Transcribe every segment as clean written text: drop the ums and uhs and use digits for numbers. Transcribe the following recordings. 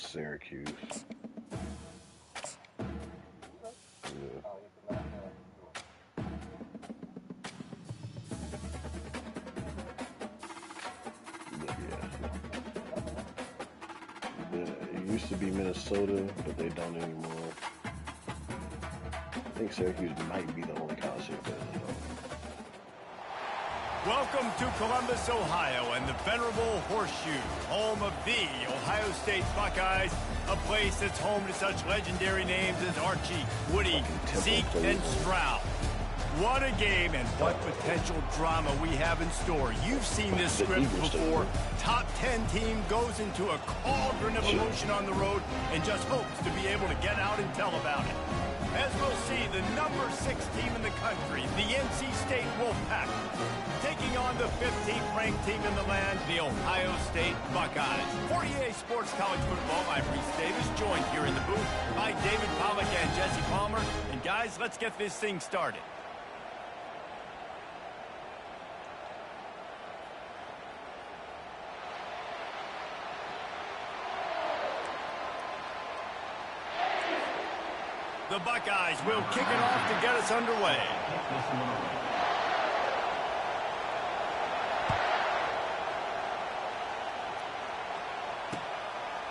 Syracuse. Yeah. It used to be Minnesota, but they don't anymore. I think Syracuse might be the only college that does it. Welcome to Columbus, Ohio, and the venerable Horseshoe, home of the Ohio State Buckeyes, a place that's home to such legendary names as Archie, Woody, Zeke, and Stroud. What a game and what potential drama we have in store. You've seen this script before. Top 10 team goes into a cauldron of emotion on the road and just hopes to be able to get out and tell about it. As we'll see, the number 6 team in the country, the NC State Wolfpack, taking on the 15th ranked team in the land, the Ohio State Buckeyes. For EA Sports College Football, I'm Reese Davis, joined here in the booth by David Pollack and Jesse Palmer. And guys, let's get this thing started. The Buckeyes will kick it off to get us underway.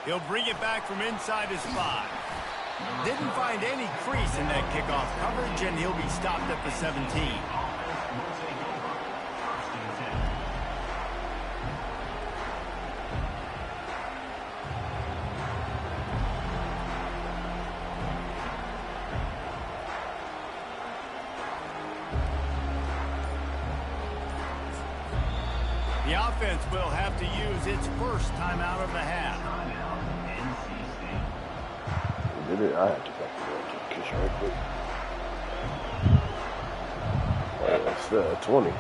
He'll bring it back from inside his 5. Didn't find any crease in that kickoff coverage, and he'll be stopped at the 17. The offense will have to use its first timeout of the half. Did it? I have to back to the kitchen right quick. It's 20. Yeah.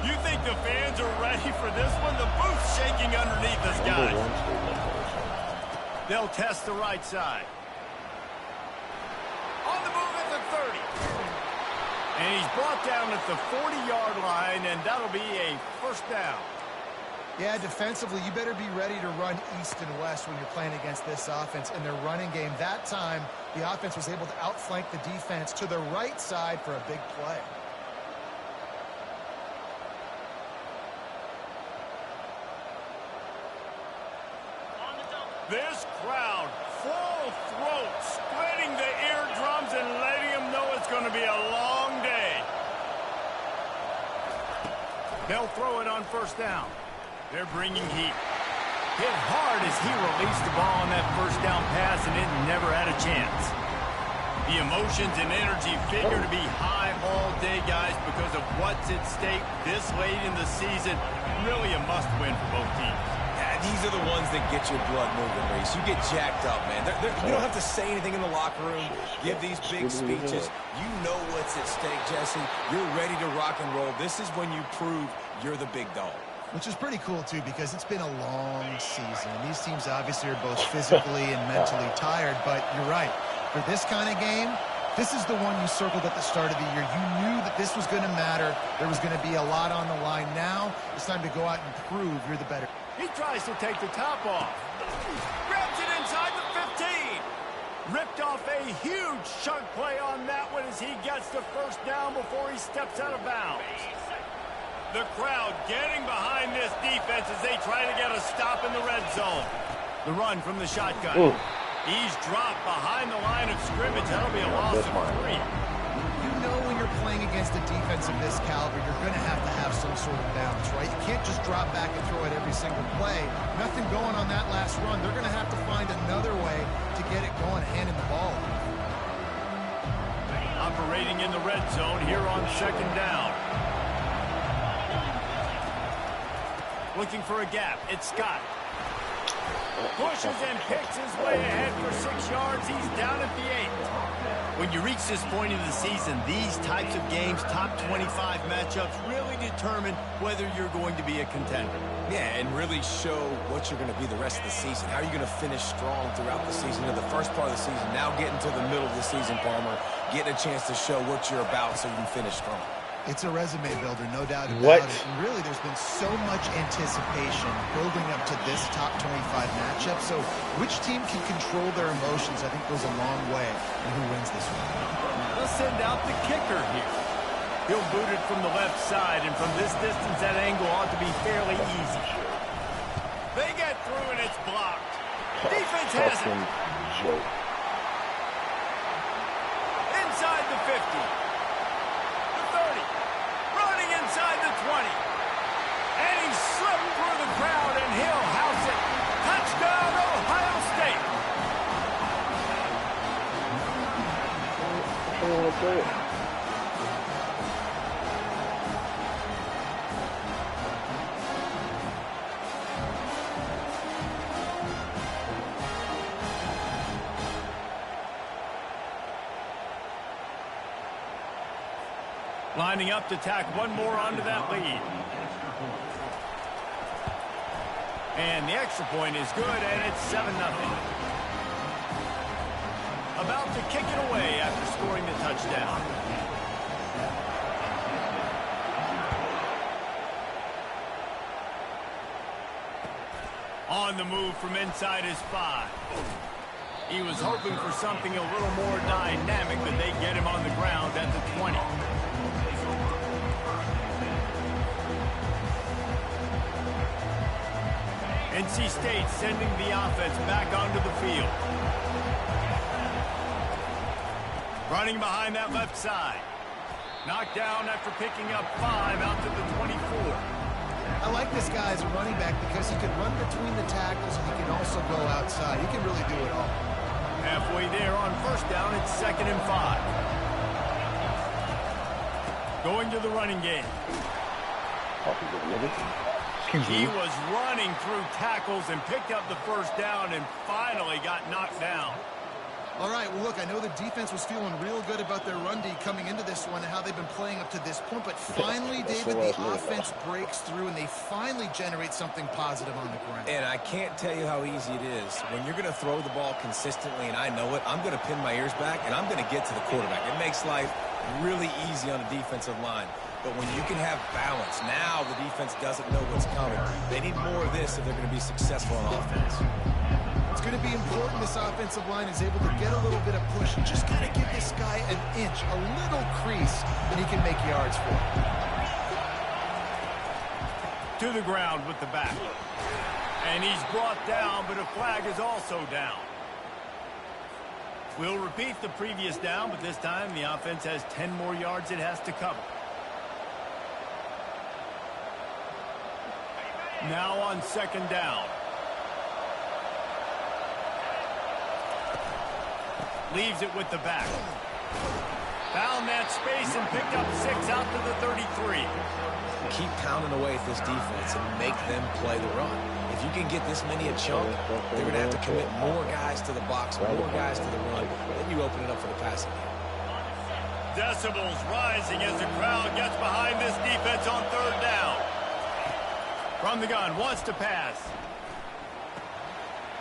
You think the fans are ready for this one? The booth's shaking underneath us, guys. They'll test the right side. And he's brought down at the 40-yard line, and that'll be a first down. Yeah, defensively, you better be ready to run east and west when you're playing against this offense and their running game. That time, the offense was able to outflank the defense to the right side for a big play. This crowd, full throat, splitting the eardrums and letting them know it's going to be a long day. They'll throw it on first down. They're bringing heat. Hit hard as he released the ball on that first down pass, and it never had a chance. The emotions and energy figure to be high all day, guys, because of what's at stake this late in the season. Really a must-win for both teams. These are the ones that get your blood moving, Reese. You get jacked up, man. You don't have to say anything in the locker room, give these big speeches. You know what's at stake, Jesse. You're ready to rock and roll. This is when you prove you're the big dog. Which is pretty cool, too, because it's been a long season. These teams obviously are both physically and mentally tired, but you're right. For this kind of game, this is the one you circled at the start of the year. You knew that this was going to matter. There was going to be a lot on the line. Now it's time to go out and prove you're the better. He tries to take the top off. Grabs it inside the 15. Ripped off a huge chunk play on that one as he gets the first down before he steps out of bounds. The crowd getting behind this defense as they try to get a stop in the red zone. The run from the shotgun. Ooh. He's dropped behind the line of scrimmage. That'll be a loss of 3. You know when you're playing against a defense of this caliber, you're going to have some sort of balance, right? You can't just drop back and throw it every single play. Nothing going on that last run. They're going to have to find another way to get it going, handing the ball. Operating in the red zone here on second down. Looking for a gap. It's Scott. Pushes and picks his way ahead for 6 yards. He's down at the 8. When you reach this point in the season, these types of games, top 25 matchups, really determine whether you're going to be a contender. Yeah, and really show what you're going to be the rest of the season. How are you going to finish strong throughout the season, in the first part of the season, now getting to the middle of the season, Palmer, getting a chance to show what you're about so you can finish strong. It's a resume builder, no doubt about What? it. And really, there's been so much anticipation building up to this top 25 matchup. So which team can control their emotions, I think, goes a long way in who wins this one. They'll send out the kicker here. He'll boot it from the left side, and from this distance, that angle ought to be fairly easy. They get through, and it's blocked. Defense has it. Fucking joke. Inside the 50. The 30. Running inside the 20. And he slipped through the crowd, and he'll house it. Touchdown, Ohio State. I don't want to play it. Lining up to tack one more onto that lead. And the extra point is good, and it's 7-0. About to kick it away after scoring the touchdown. On the move from inside his 5. He was hoping for something a little more dynamic, but they get him on the ground at the 20. NC State sending the offense back onto the field. Running behind that left side. Knocked down after picking up 5 out to the 24. I like this guy as a running back because he can run between the tackles and he can also go outside. He can really do it all. Halfway there on first down, it's 2nd and 5. Going to the running game. He was running through tackles and picked up the first down and finally got knocked down. All right, well, look, I know the defense was feeling real good about their run D coming into this one and how they've been playing up to this point, but finally, David, the offense breaks through and they finally generate something positive on the ground. And I can't tell you how easy it is. When you're going to throw the ball consistently, and I know it, I'm going to pin my ears back, and I'm going to get to the quarterback. It makes life really easy on the defensive line. But when you can have balance, now the defense doesn't know what's coming. They need more of this if they're going to be successful on offense. It's going to be important this offensive line is able to get a little bit of push and just kind of give this guy an inch, a little crease, and he can make yards for it. To the ground with the back. And he's brought down, but a flag is also down. We'll repeat the previous down, but this time the offense has 10 more yards it has to cover. Now on 2nd down. Leaves it with the back. Found that space and picked up 6 out to the 33. Keep pounding away at this defense and make them play the run. If you can get this many a chunk, they're going to have to commit more guys to the box, more guys to the run. Then you open it up for the passing game. Decibels rising as the crowd gets behind this defense on 3rd down. From the gun, wants to pass.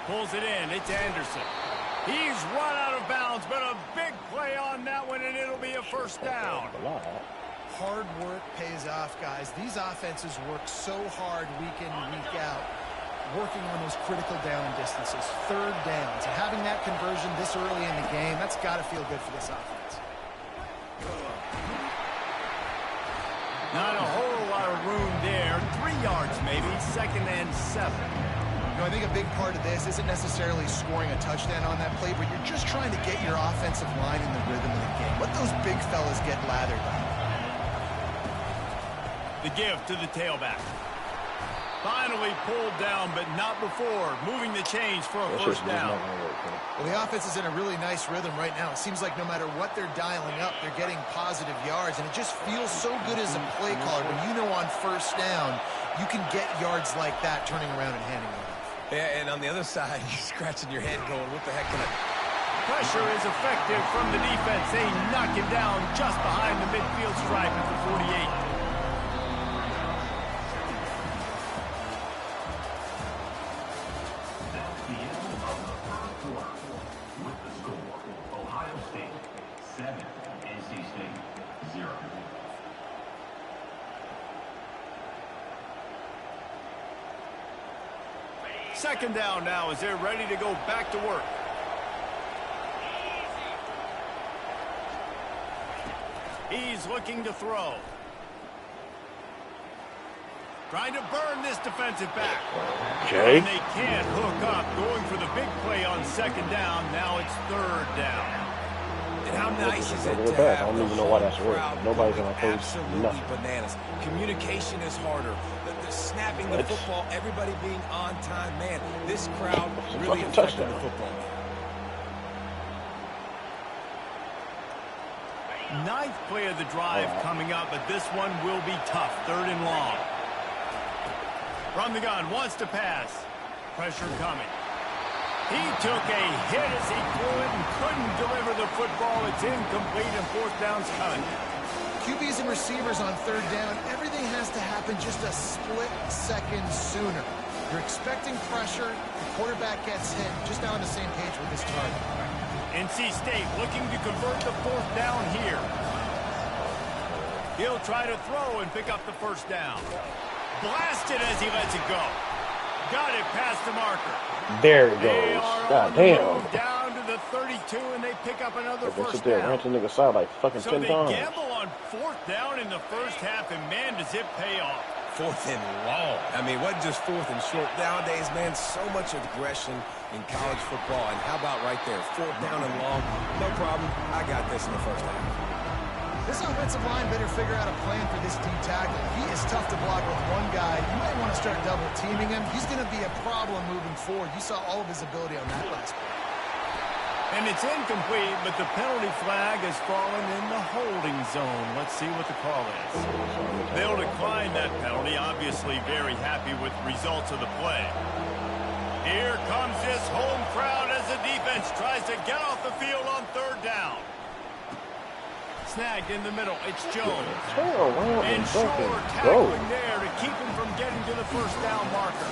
Pulls it in, it's Anderson. He's run out of bounds, but a big play on that one, and it'll be a 1st down. Hard work pays off, guys. These offenses work so hard week in and week out, working on those critical down distances, 3rd downs. And having that conversion this early in the game, that's got to feel good for this offense. Not a whole lot of room there. 3 yards maybe, 2nd and 7. You know, I think a big part of this isn't necessarily scoring a touchdown on that play, but you're just trying to get your offensive line in the rhythm of the game. Let those big fellas get lathered on. The give to the tailback. Finally pulled down, but not before. Moving the chains for a 1st down. Well, the offense is in a really nice rhythm right now. It seems like no matter what they're dialing up, they're getting positive yards, and it just feels so good as a play caller when you know on 1st down you can get yards like that turning around and handing it off. Yeah, and on the other side, you're scratching your head going, what the heck can I... Pressure is effective from the defense. They knock him down just behind the midfield stripe at the 48. second down now as they're ready to go back to work. He's looking to throw. Trying to burn this defensive back. Okay. And they can't hook up. Going for the big play on second down. Now it's third down. And how nice is it Look at to that. have I don't even know why that's a word. Nobody's gonna post absolutely nothing. bananas. Communication is harder. The snapping the football, everybody being on time. Man, this crowd really fucking affected touchdown. the football game. Ninth play of the drive coming up, but this one will be tough. Third and long. From the gun, wants to pass. Pressure coming. He took a hit as he threw it and couldn't deliver the football. It's incomplete and fourth down's coming. QBs and receivers on third down, everything has to happen just a split second sooner. You're expecting pressure. The quarterback gets hit. Just now on the same page with his target. NC State looking to convert the fourth down here. He'll try to throw and pick up the first down. Blasted as he lets it go. Got it past the marker. There it They goes. are God on the damn. move down to the 32, and they pick up another They first sit there and down. ran to the nigga side like fucking So 10 they times. gamble on fourth down in the first half, and man, does it pay off. Fourth and long. I mean, it wasn't just fourth and short. Nowadays, man, so much aggression in college football. And how about right there? Fourth down and long. No problem. I got this in the first half. This offensive line better figure out a plan for this D tackle. He is tough to block with one guy. You might want to start double teaming him. He's going to be a problem moving forward. You saw all of his ability on that last play. And it's incomplete, but the penalty flag has fallen in the holding zone. Let's see what the call is. They'll decline that penalty, obviously very happy with the results of the play. Here comes this home crowd as the defense tries to get off the field on third down. Snagged in the middle. It's Jones. Turn around And and Shore fucking go. tackling there to keep him from getting to the first down marker.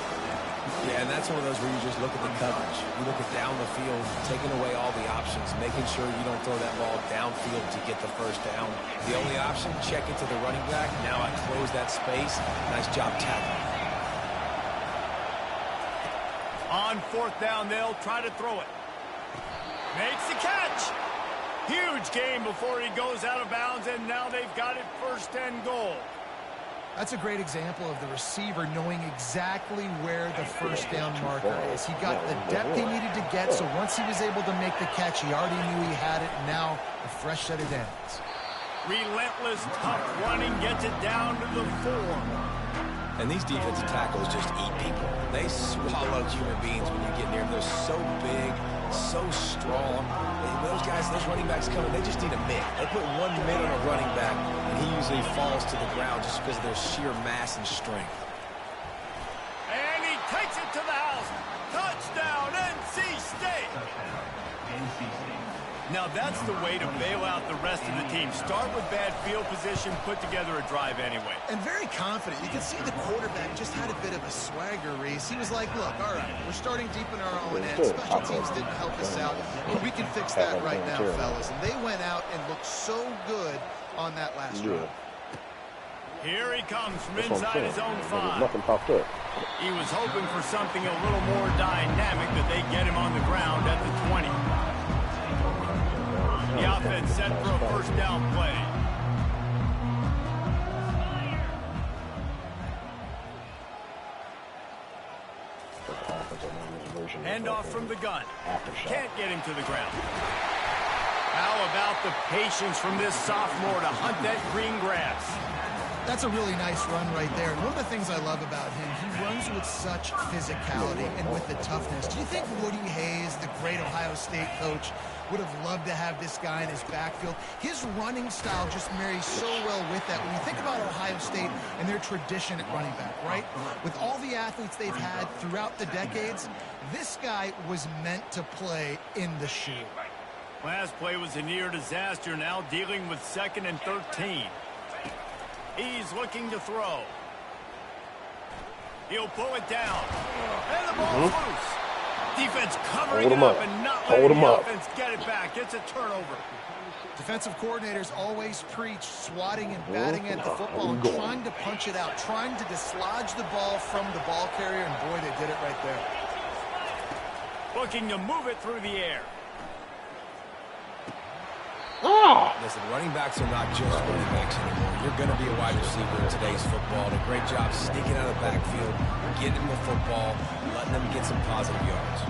Yeah, and that's one of those where you just look at the coverage. You look at down the field, taking away all the options, making sure you don't throw that ball downfield to get the first down. The only option, check it to the running back. Now I close that space. Nice job tackling. On fourth down, they'll try to throw it. Makes the catch. Huge game before he goes out of bounds, and now they've got it first and goal. That's a great example of the receiver knowing exactly where the first down marker is. He got the depth he needed to get, so once he was able to make the catch, he already knew he had it, and now a fresh set of downs. Relentless, tough running gets it down to the 4. And these defensive tackles just eat people. They swallow human beings when you get near them. They're so big, so strong. And those guys, those running backs coming, they just need a mitt. They put 1 mitt on a running back, and he usually falls to the ground just because of their sheer mass and strength. And he takes it to the house. Touchdown, NC State. Now that's the way to bail out the rest of the team. Start with bad field position, put together a drive anyway. And very confident. You can see the quarterback just had a bit of a swagger, Reese. He was like, look, all right, we're starting deep in our own end. Special teams didn't help us out, but we can fix that right now, fellas. And they went out and looked so good on that last drive. Here he comes from That's what I'm inside his saying. own 5. Nothing popped up. He was hoping for something a little more dynamic, but they get him on the ground at the 20. The offense set for a first down play. Handoff from the gun. Can't get him to the ground. How about the patience from this sophomore to hunt that green grass? That's a really nice run right there. And one of the things I love about him, he runs with such physicality and with the toughness. Do you think Woody Hayes, the great Ohio State coach, would have loved to have this guy in his backfield? His running style just marries so well with that. When you think about Ohio State and their tradition at running back, right? With all the athletes they've had throughout the decades, this guy was meant to play in the shoe. Last play was a near disaster, now dealing with 2nd and 13. He's looking to throw. He'll pull it down. And the ball's loose. Defense covering it up and not letting the offense get it back. It's a turnover. Defensive coordinators always preach swatting and batting at the football and trying to punch it out, trying to dislodge the ball from the ball carrier, and boy, they did it right there. Looking to move it through the air. Listen, running backs are not just running backs anymore. You're going to be a wide receiver in today's football. And a great job sneaking out of the backfield, getting them the football, letting them get some positive yards.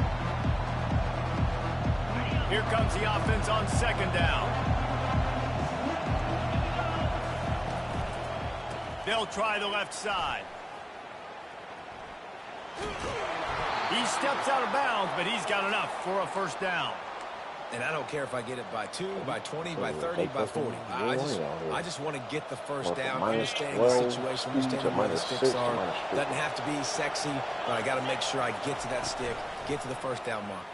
Here comes the offense on second down. They'll try the left side. He steps out of bounds, but he's got enough for a first down. And I don't care if I get it by 2, by 20, by 30, by 40. I just want to get the first down, understanding the situation, understanding where the sticks are. Doesn't have to be sexy, but I got to make sure I get to that stick, get to the first down mark.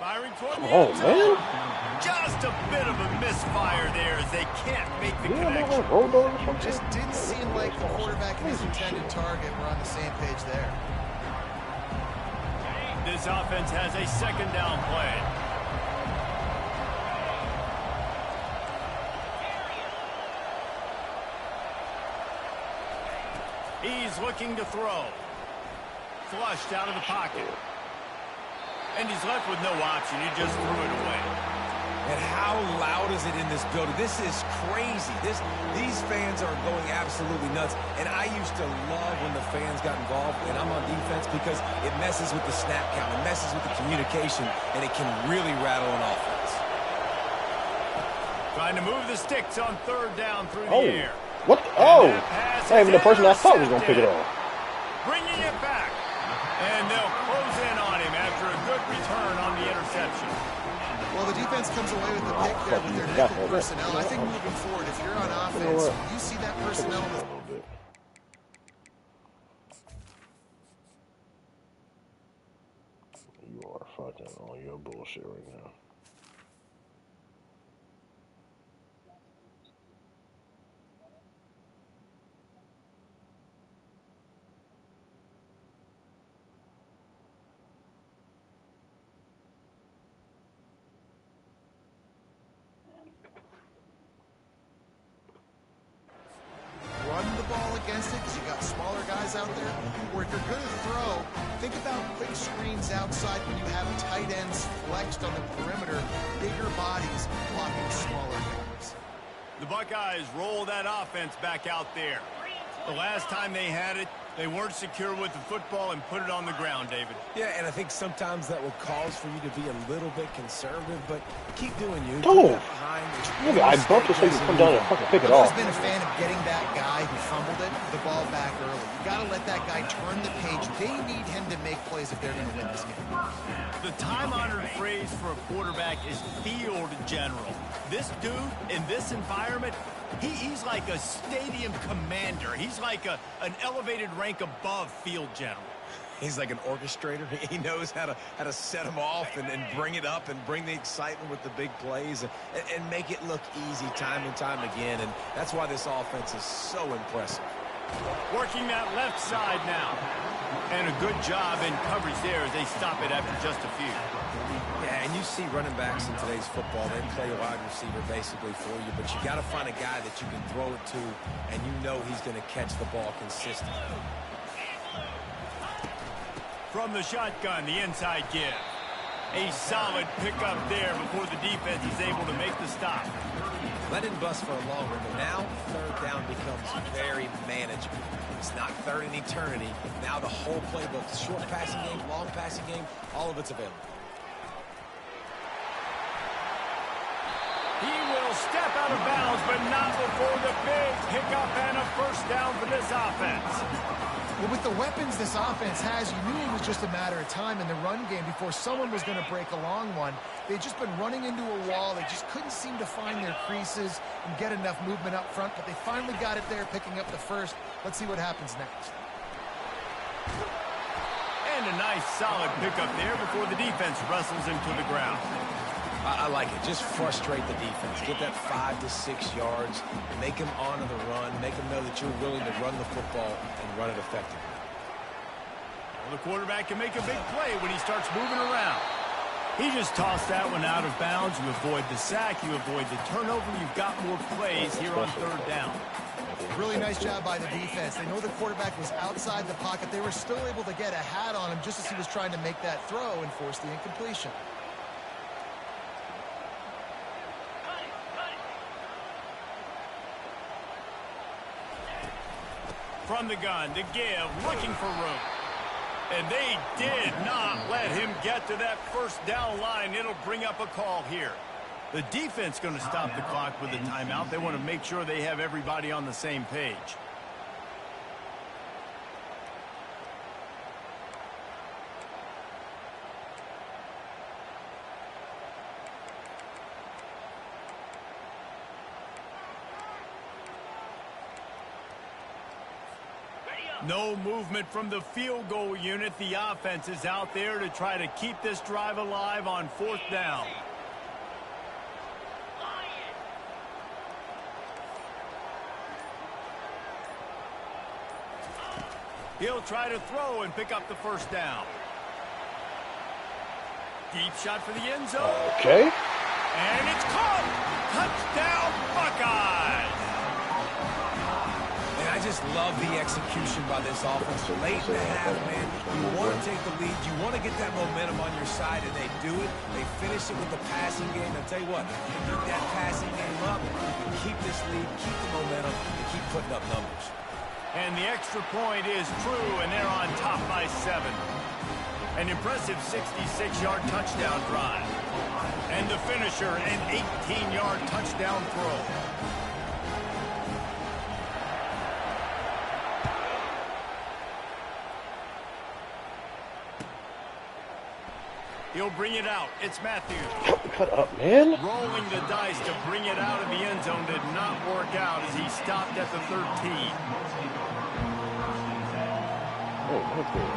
Firing toward the Oh, end zone. man. Just a bit of a misfire there as they can't make the connection. Just didn't seem like the quarterback and his intended target were on the same page there. This offense has a second down play. He's looking to throw. Flushed out of the pocket. And he's left with no option. He just threw it away. And how loud is it in this building? This is crazy. These fans are going absolutely nuts. And I used to love when the fans got involved, and I'm on defense, because it messes with the snap count. It messes with the communication, and it can really rattle an offense. Trying to move the sticks on third down through the air. What? Oh! Not even the person I thought was going to pick it off. Bringing it back. And they'll close in on him after a good return on the interception. Well, the defense comes away with the pick there with their nickel personnel. I think moving forward, if you're on offense, you see that personnel. You are fucking on your bullshit right now. Run the ball against it because you got smaller guys out there. Or if you're going to throw, think about quick screens outside when you have tight ends flexed on the perimeter, bigger bodies blocking smaller guys. The Buckeyes roll that offense back out there. The last time they had it, they weren't secure with the football and put it on the ground, David. Yeah, and I think sometimes that will cause for you to be a little bit conservative, but keep doing you. Oh! Look, I bumped it so you can come down and fucking pick it I've off. always been a fan of getting that guy who fumbled it, the ball back early. You got to let that guy turn the page. They need him to make plays if they're going to win this game. The time-honored phrase for a quarterback is field general. This dude, in this environment, he's like a stadium commander. He's like an elevated rank above field general. He's like an orchestrator. He knows how to set them off and bring it up and bring the excitement with the big plays and make it look easy time and time again. And that's why this offense is so impressive. Working that left side now. And a good job in coverage there as they stop it after just a few. Yeah, and you see running backs in today's football, they play a wide receiver basically for you, but you got to find a guy that you can throw it to, and you know he's going to catch the ball consistently. From the shotgun, the inside give. A solid pickup there before the defense is able to make the stop. Let it bust for a longer, but now third down becomes very manageable. It's not third in eternity. Now the whole playbook, short passing game, long passing game, all of it's available. He will step out of bounds, but not before the big pickup and a first down for this offense. Well, with the weapons this offense has, you knew it was just a matter of time in the run game before someone was going to break a long one. They'd just been running into a wall. They just couldn't seem to find their creases and get enough movement up front, but they finally got it there, picking up the first. Let's see what happens next. And a nice solid pickup there before the defense wrestles him to the ground. I like it. Just frustrate the defense. Get that 5 to 6 yards. Make them honor the run. Make them know that you're willing to run the football and run it effectively. Well, the quarterback can make a big play when he starts moving around. He just tossed that one out of bounds. You avoid the sack. You avoid the turnover. You've got more plays here on third down. Really nice job by the defense. They know the quarterback was outside the pocket. They were still able to get a hat on him just as he was trying to make that throw and force the incompletion. From the gun to give, looking for room. And they did not let him get to that first down line. It'll bring up a call here. The defense going to stop the clock with a timeout. They want to make sure they have everybody on the same page. No movement from the field goal unit. The offense is out there to try to keep this drive alive on 4th down. He'll try to throw and pick up the first down. Deep shot for the end zone. Okay. And it's caught. Touchdown, Buckeyes. And I just love the execution by this offense. Late in the half, man. You want to take the lead. You want to get that momentum on your side, and they do it. They finish it with the passing game. I'll tell you what, keep that passing game up. Keep this lead, keep the momentum, and keep putting up numbers. And the extra point is true, and they're on top by 7. An impressive 66-yard touchdown drive. And the finisher, an 18-yard touchdown throw. He'll bring it out. It's Matthews. Cut up, man. Rolling the dice to bring it out of the end zone did not work out as he stopped at the 13. Oh, okay.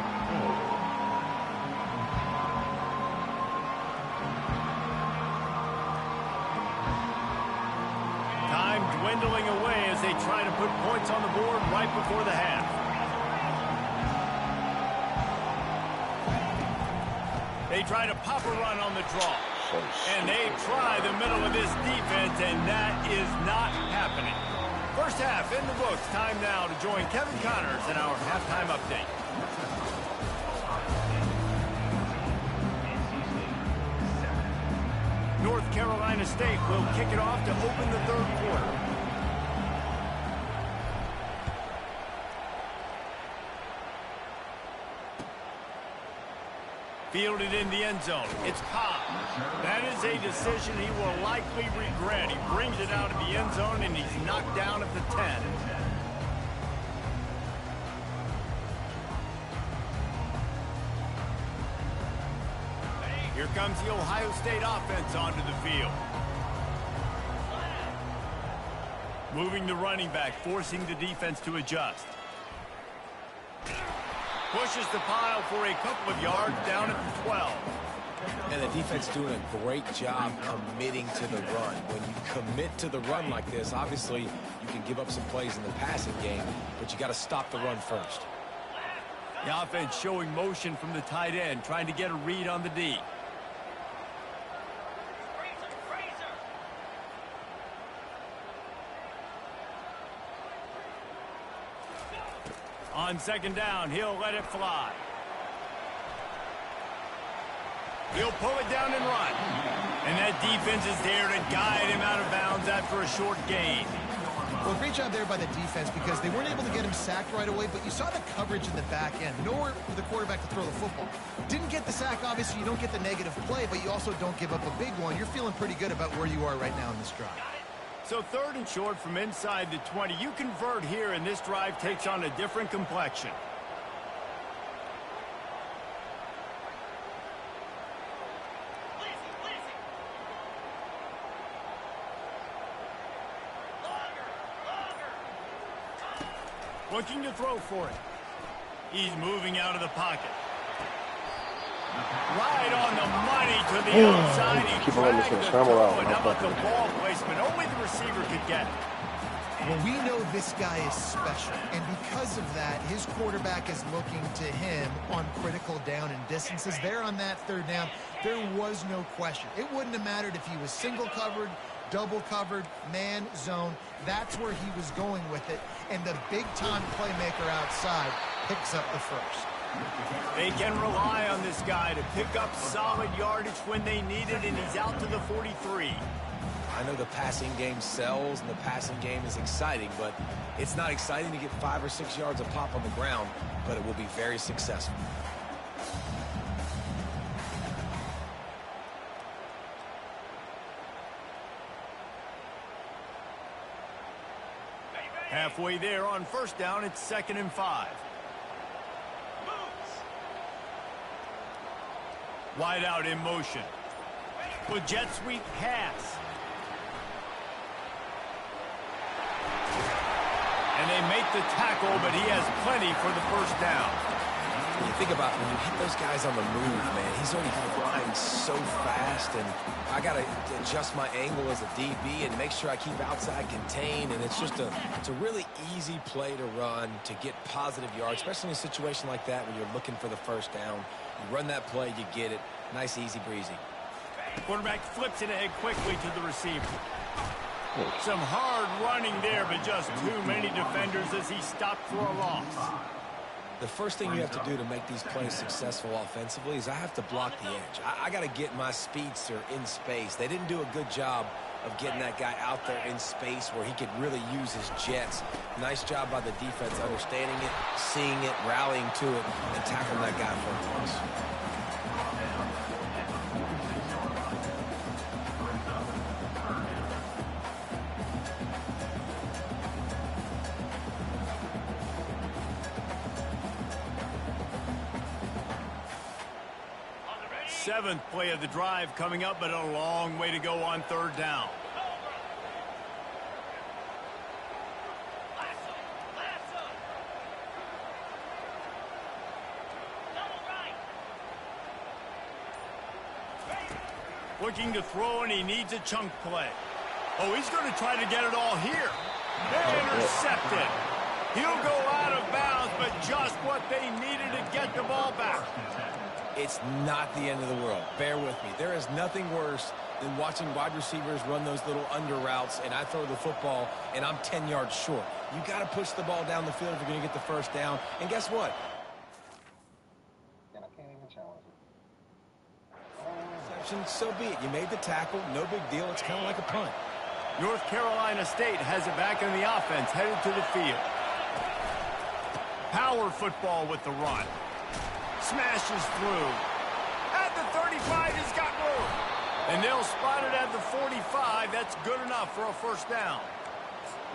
Time dwindling away as they try to put points on the board right before the half. They try to pop a run on the draw. And they try the middle of this defense, and that is not happening. First half in the books. Time now to join Kevin Connors in our halftime update. North Carolina State will kick it off to open the 3rd quarter. Fielded in the end zone. It's Cobb. That is a decision he will likely regret. He brings it out of the end zone, and he's knocked down at the 10. Here comes the Ohio State offense onto the field. Moving the running back, forcing the defense to adjust. Pushes the pile for a couple of yards down at the 12. And the defense doing a great job committing to the run. When you commit to the run like this, obviously you can give up some plays in the passing game, but you got to stop the run first. The offense showing motion from the tight end, trying to get a read on the D. On 2nd down, he'll let it fly. He'll pull it down and run. And that defense is there to guide him out of bounds after a short gain. Well, great job there by the defense because they weren't able to get him sacked right away, but you saw the coverage in the back end. Nowhere for the quarterback to throw the football. Didn't get the sack, obviously. You don't get the negative play, but you also don't give up a big one. You're feeling pretty good about where you are right now in this drive. So 3rd and short from inside the 20. You convert here, and this drive takes on a different complexion. Looking to throw for it. He's moving out of the pocket. Right on the money to the outside. He keep on letting this scramble out. How about the ball placement? Only the receiver could get it. Well, we know this guy is special, and because of that, his quarterback is looking to him on critical down and distances. There on that 3rd down, there was no question. It wouldn't have mattered if he was single covered, double covered, man zone. That's where he was going with it. And the big-time playmaker outside picks up the first. They can rely on this guy to pick up solid yardage when they need it, and he's out to the 43. I know the passing game sells and the passing game is exciting, but it's not exciting to get 5 or 6 yards a pop on the ground, but it will be very successful. Halfway there on first down, it's 2nd and 5. Wide out in motion. With jet sweep pass. And they make the tackle, but he has plenty for the first down. When you think about when you hit those guys on the move, man, he's already flying so fast, and I got to adjust my angle as a DB and make sure I keep outside contained, and it's a really easy play to run to get positive yards, especially in a situation like that when you're looking for the first down. You run that play, you get it. Nice, easy breezy. Quarterback flips it ahead quickly to the receiver. Some hard running there, but just too many defenders as he stopped for a loss. The first thing you have to do to make these plays successful offensively is I have to block the edge. I got to get my speedster in space. They didn't do a good job of getting that guy out there in space where he could really use his jets. Nice job by the defense understanding it, seeing it, rallying to it, and tackling that guy for a loss. Seventh play of the drive coming up, but a long way to go on third down. Looking to throw, and he needs a chunk play. Oh, he's going to try to get it all here. Intercepted. He'll go out of bounds, but just what they needed to get the ball back. It's not the end of the world. Bear with me. There is nothing worse than watching wide receivers run those little under routes, and I throw the football, and I'm 10 yards short. You got to push the ball down the field if you're going to get the first down. And guess what? So be it. You made the tackle. No big deal. It's kind of like a punt. North Carolina State has it back in the offense, headed to the field. Power football with the run. Smashes through. At the 35, he's got room. And they'll spot it at the 45. That's good enough for a first down.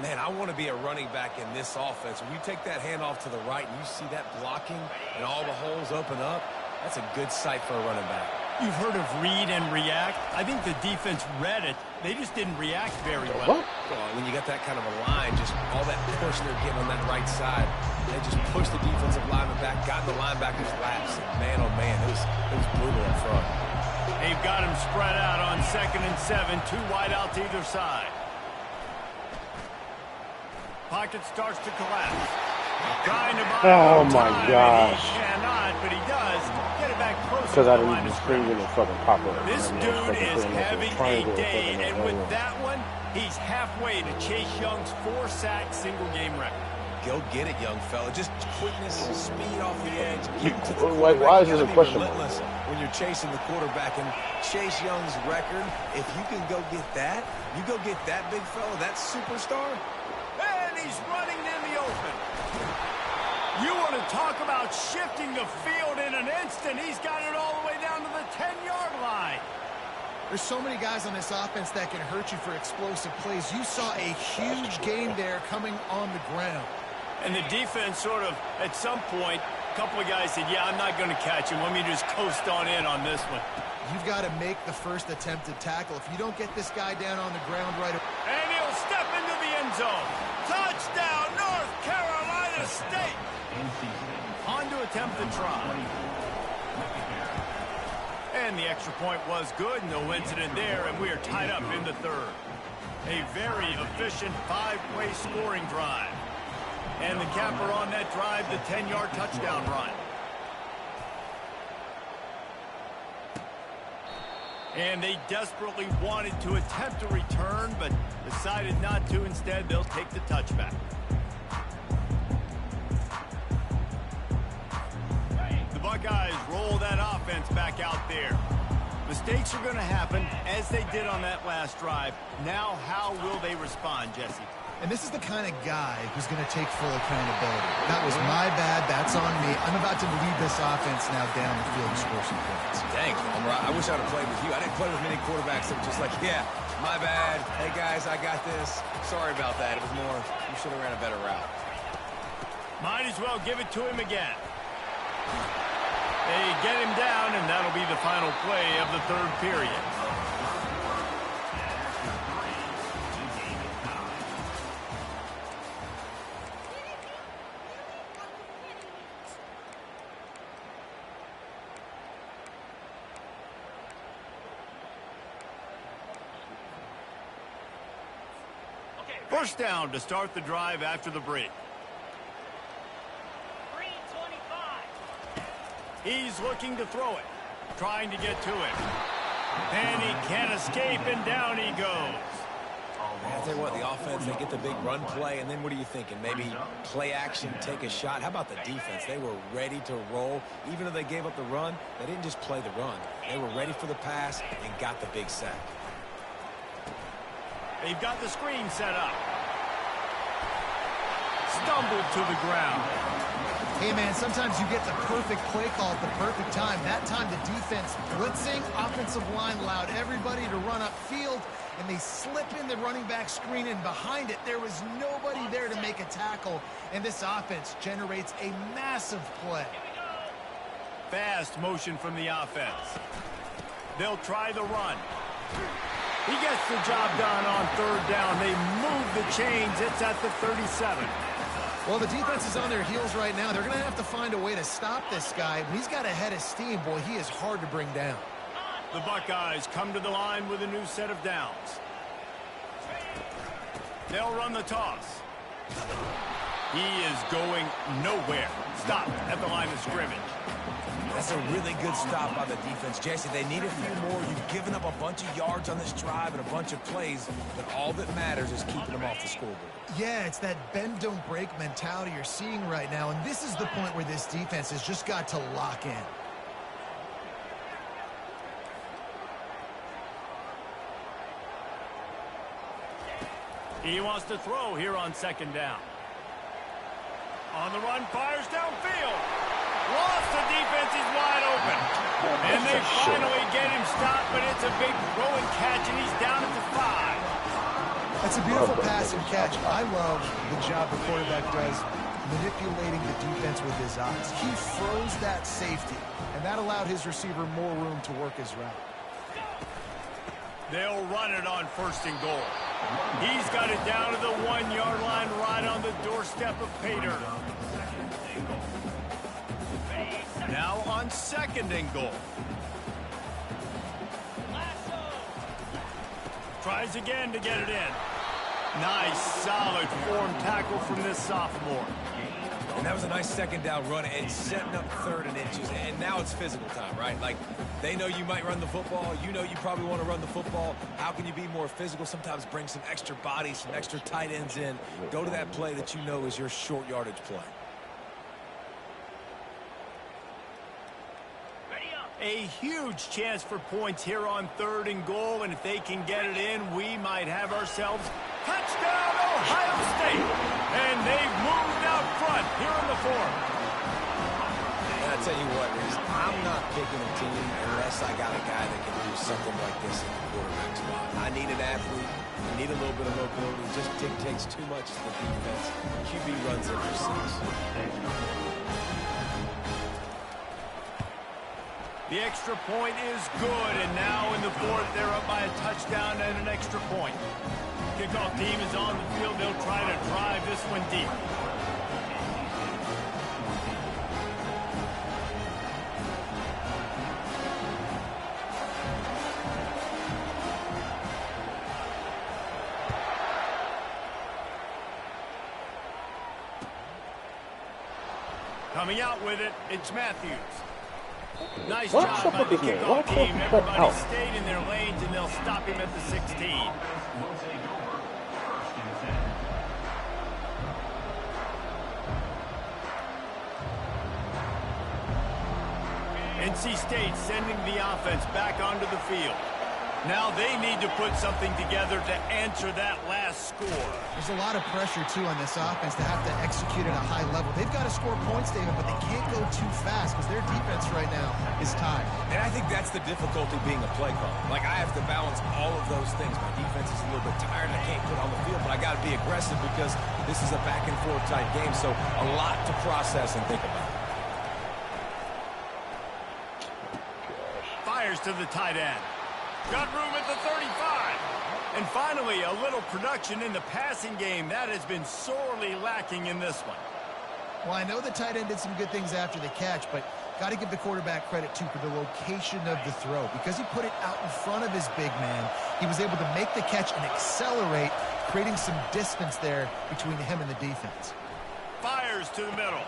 Man, I want to be a running back in this offense. When you take that handoff to the right and you see that blocking and all the holes open up, that's a good sight for a running back. You've heard of read and react. I think the defense read it. They just didn't react very well. When you got that kind of a line, just all that push they're getting on that right side, they just pushed the defensive lineman back, got in the linebacker's laps, and man, oh man, it was brutal in front. They've got him spread out on 2nd and 7, 2 wide out to either side. Pocket starts to collapse. Trying to oh my gosh. He cannot, but he does get it back close. Because I didn't even screen it and fucking pop up. This dude is having a day, and with that one, he's halfway to Chase Young's 4-sack single-game record. Go get it, young fella. Just quickness, speed off the edge. Why is this a question? When you're chasing the quarterback, and Chase Young's record, if you can go get that, you go get that big fella, that superstar. And he's running in the open. You want to talk about shifting the field in an instant. He's got it all the way down to the 10-yard line. There's so many guys on this offense that can hurt you for explosive plays. You saw a huge gain there coming on the ground. And the defense sort of, at some point, a couple of guys said, yeah, I'm not going to catch him. Let me just coast on in on this one. You've got to make the first attempted tackle. If you don't get this guy down on the ground right away. And he'll step into the end zone. Touchdown, North Carolina State. On to attempt the try. And the extra point was good. No incident there, and we are tied up in the third. A very efficient 5-play scoring drive. And the capper on that drive, the 10-yard touchdown run. And they desperately wanted to attempt a return, but decided not to. Instead, they'll take the touchback. The Buckeyes roll that offense back out there. Mistakes are going to happen, as they did on that last drive. Now, how will they respond, Jesse? And this is the kind of guy who's going to take full accountability. That was my bad. That's on me. I'm about to lead this offense now down the field and score some points. Dang, I wish I'd have played with you. I didn't play with many quarterbacks that were just like, yeah, my bad. Hey, guys, I got this. Sorry about that. It was more, you should have ran a better route. Might as well give it to him again. They get him down, and that'll be the final play of the third period. First down to start the drive after the break. 3:25. He's looking to throw it, trying to get to it. And he can't escape, and down he goes. I'll tell you what, the offense, they get the big run play, and then what are you thinking? Maybe play action, take a shot. How about the defense? They were ready to roll. Even though they gave up the run, they didn't just play the run. They were ready for the pass and got the big sack. They've got the screen set up. Stumbled to the ground. Hey, man, sometimes you get the perfect play call at the perfect time. That time the defense blitzing, offensive line allowed everybody to run upfield, and they slip in the running back screen, and behind it, there was nobody there to make a tackle, and this offense generates a massive play. Fast motion from the offense. They'll try the run. He gets the job done on third down. They move the chains. It's at the 37. Well, the defense is on their heels right now. They're going to have to find a way to stop this guy. When he's got a head of steam, boy, he is hard to bring down. The Buckeyes come to the line with a new set of downs. They'll run the toss. He is going nowhere. Stop at the line of scrimmage. That's a really good stop by the defense. Jesse, they need a few more. You've given up a bunch of yards on this drive and a bunch of plays, but all that matters is keeping them off the scoreboard. Yeah, it's that bend, don't break mentality you're seeing right now, and this is the point where this defense has just got to lock in. He wants to throw here on second down. On the run, fires downfield. Lost the defense, he's wide open. And they finally get him stopped, but it's a big throw and catch, and he's down at the 5. That's a beautiful pass and catch. I love the job the quarterback does manipulating the defense with his eyes. He froze that safety, and that allowed his receiver more room to work his route. They'll run it on first and goal. He's got it down to the 1-yard line, right on the doorstep of Pater. Now on second and goal. Tries again to get it in. Nice, solid form tackle from this sophomore. And that was a nice second down run and setting up third and inches. And now it's physical time, right? Like, they know you might run the football. You know you probably want to run the football. How can you be more physical? Sometimes bring some extra bodies, some extra tight ends in. Go to that play that you know is your short yardage play. A huge chance for points here on third and goal, and if they can get it in, we might have ourselves touchdown Ohio State. And they've moved out front here in the fourth. And I tell you what, Reese, I'm not picking a team unless I got a guy that can do something like this in the quarterback spot. I need an athlete. I need a little bit of mobility. Just dictates too much to the defense. QB runs it for 6. The extra point is good, and now in the fourth, they're up by a touchdown and an extra point. Kickoff team is on the field. They'll try to drive this one deep. Coming out with it, it's Matthews. Nice Why job stop by with the this man? Why kickoff can't team. he cut Everybody out? stayed in their lanes, and they'll stop him at the 16. NC State sending the offense back onto the field. Now they need to put something together to answer that last score. There's a lot of pressure, too, on this offense to have to execute at a high level. They've got to score points, David, but they can't go too fast because their defense right now is tired. And I think that's the difficulty being a play caller. Like, I have to balance all of those things. My defense is a little bit tired. I can't put on the field, but I got to be aggressive because this is a back-and-forth type game, so a lot to process and think about. Fires to the tight end. Got room at the 35. And finally, a little production in the passing game. That has been sorely lacking in this one. Well, I know the tight end did some good things after the catch, but got to give the quarterback credit, too, for the location of the throw. Because he put it out in front of his big man, he was able to make the catch and accelerate, creating some distance there between him and the defense. Fires to the middle.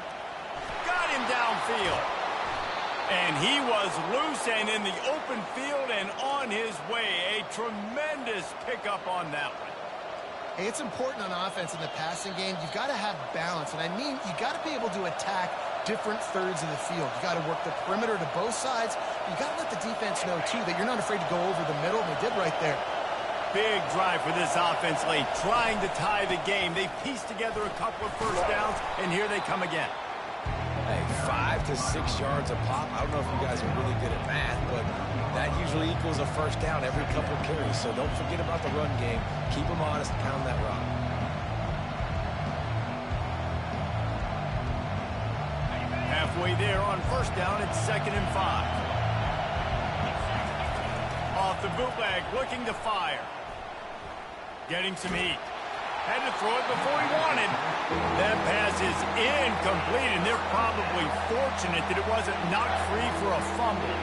Got him downfield. And he was loose and in the open field and on his way. A tremendous pickup on that one. Hey, it's important on offense in the passing game. You've got to have balance. And I mean, you got to be able to attack different thirds of the field. You got to work the perimeter to both sides. You got to let the defense know, too, that you're not afraid to go over the middle. And they did right there. Big drive for this offense late, trying to tie the game. They pieced together a couple of first downs, and here they come again. Hey, 5 to 6 yards a pop. I don't know if you guys are really good at math, but that usually equals a first down every couple of carries. So don't forget about the run game. Keep them honest, pound that rock. Halfway there on first down, it's 2nd and 5. Off the bootleg, looking to fire. Getting some heat. Had to throw it before he wanted. That pass is incomplete, and they're probably fortunate that it wasn't knocked free for a fumble.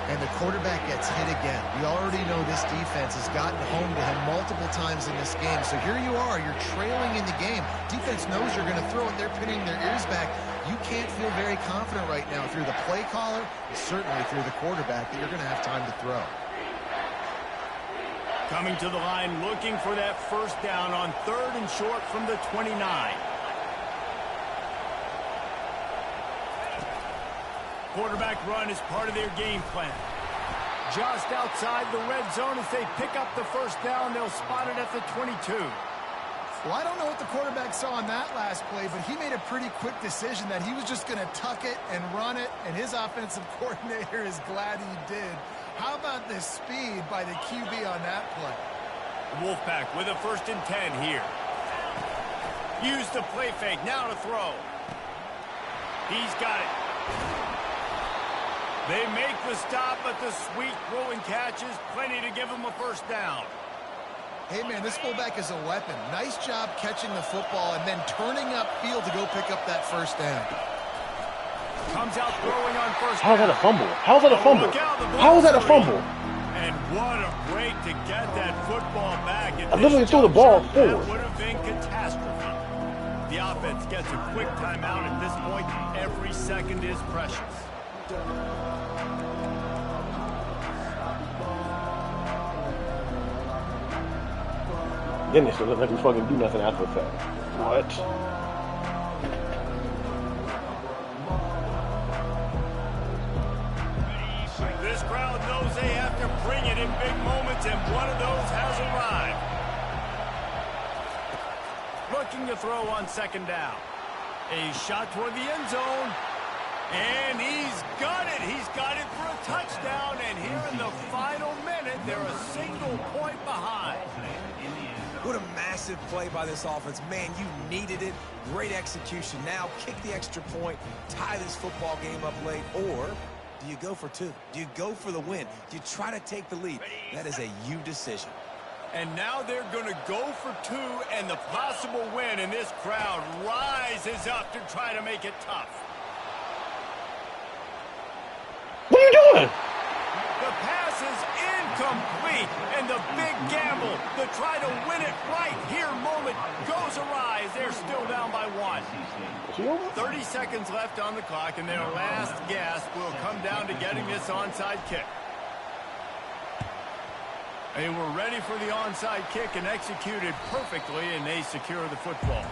And the quarterback gets hit again. We already know this defense has gotten home to him multiple times in this game. So here you are, you're trailing in the game. Defense knows you're going to throw it. They're pinning their ears back. You can't feel very confident right now through the play caller, certainly through the quarterback, that you're going to have time to throw. Coming to the line, looking for that first down on 3rd and short from the 29. Quarterback run is part of their game plan. Just outside the red zone as they pick up the first down, they'll spot it at the 22. Well, I don't know what the quarterback saw on that last play, but he made a pretty quick decision that he was just going to tuck it and run it, and his offensive coordinator is glad he did. How about the speed by the QB on that play? Wolfpack with a 1st and 10 here. Use the play fake, now to throw. He's got it. They make the stop, but the sweet throw and catch is plenty to give them a first down. Hey, man, this fullback is a weapon. Nice job catching the football and then turning upfield to go pick up that first down. Comes out throwing on first How is that a fumble? How is that a fumble? Look out, the ball How is that a free. fumble? And what a break to get that football back. At I literally this threw the ball juncture, forward. That would have been catastrophe. The offense gets a quick timeout at this point. Every second is precious. Then they still look like we fucking do nothing after the fact. What? This crowd knows they have to bring it in big moments, and one of those has arrived. Looking to throw on 2nd down. A shot toward the end zone. And he's got it. He's got it for a touchdown. And here in the final minute, they're a single point behind. What a massive play by this offense. Man, you needed it. Great execution. Now kick the extra point, tie this football game up late, or do you go for 2? Do you go for the win? Do you try to take the lead? That is a you decision. And now they're going to go for 2 and the possible win, and this crowd rises up to try to make it tough. What are you doing? The pass is incomplete, and the big gamble to try to win it right here moment goes awry as they're still down by 1. he over? 30 seconds left on the clock, and their last gasp will come down to getting this onside kick. They were ready for the onside kick and executed perfectly, and they secure the football.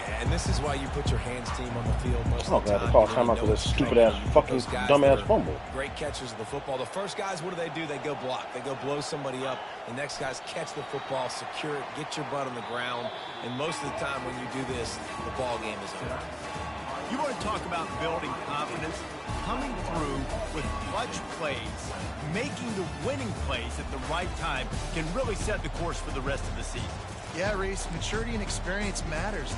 Yeah, and this is why you put your hands team on the field most I'm of the gonna have time. to call You timeout really for know this what's stupid going ass on. fucking Those guys dumbass that are fumble. Great catchers of the football. The first guys, what do? They go block. They go blow somebody up. The next guys catch the football, secure it, get your butt on the ground. And most of the time when you do this, the ball game is over. You want to talk about building confidence? Coming through with clutch plays, making the winning plays at the right time can really set the course for the rest of the season. Yeah, Reese, maturity and experience matters.